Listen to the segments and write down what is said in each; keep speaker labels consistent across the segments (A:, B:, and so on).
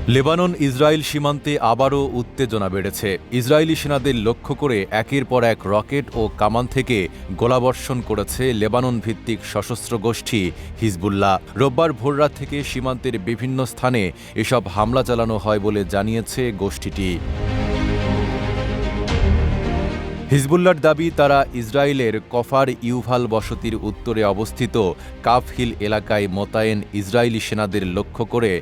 A: Lebanon Israel সীমান্তে আবারও উত্তেজনা বেড়েছে। ইসরায়েলি সেনাদের লক্ষ্য করে একের পর এক রকেট ও কামান থেকে গোলাবর্ষণ করেছে লেবানন ভিত্তিক সশস্ত্র গোষ্ঠী হিজবুল্লাহ। রোববার ভোররাত থেকে সীমান্তের বিভিন্ন স্থানে এসব হামলা চালানো হয় বলে জানিয়েছে গোষ্ঠীটি। হিজবুল্লাহর দাবি, তারা ইসরায়েলের কফার ইউভাল বসতির উত্তরে অবস্থিত কাফ হিল এলাকায় মোতায়েন ইসরায়েলি সেনাদের লক্ষ্য করে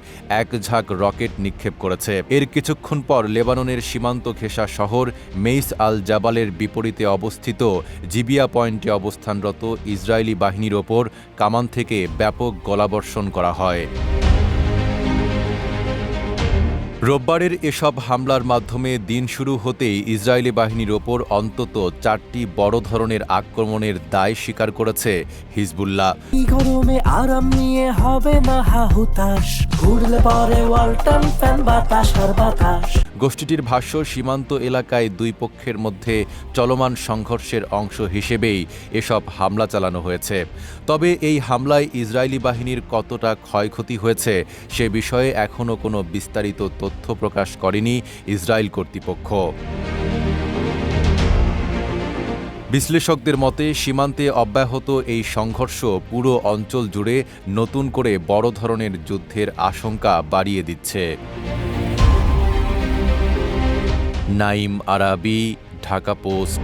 A: এক ঝাঁক রকেট নিক্ষেপ করেছে। এর কিছুক্ষণ পর লেবাননের সীমান্ত ঘেঁষা শহর মেইস আল জাবালের বিপরীতে অবস্থিত জিবিয়া পয়েন্টে অবস্থানরত ইসরায়েলি বাহিনীর ওপর কামান থেকে ব্যাপক গোলাবর্ষণ করা হয়। রোববারের এসব হামলার মাধ্যমে দিন শুরু হতেই ইসরায়েলি বাহিনীর ওপর অন্তত ৪টি বড় ধরনের আক্রমণের দায় স্বীকার করেছে হিজবুল্লাহ।
B: গরমে আরাম নিয়ে হবে না হাহুতাশ, ঘুরলে পরে ওয়ালটন ফ্যান বাতাস আর বাতাস।
A: গোষ্ঠীটির ভাষ্য, সীমান্ত এলাকায় দুই পক্ষের মধ্যে চলমান সংঘর্ষের অংশ হিসেবেই এসব হামলা চালানো হয়েছে। তবে এই হামলায় ইসরায়েলি বাহিনীর কতটা ক্ষয়ক্ষতি হয়েছে সে বিষয়ে এখনও কোনো বিস্তারিত তথ্য প্রকাশ করেনি ইসরায়েল কর্তৃপক্ষ। বিশ্লেষকদের মতে, সীমান্তে অব্যাহত এই সংঘর্ষ পুরো অঞ্চল জুড়ে নতুন করে বড় ধরনের যুদ্ধের আশঙ্কা বাড়িয়ে দিচ্ছে। নাঈম আরাবী, ঢাকা পোস্ট।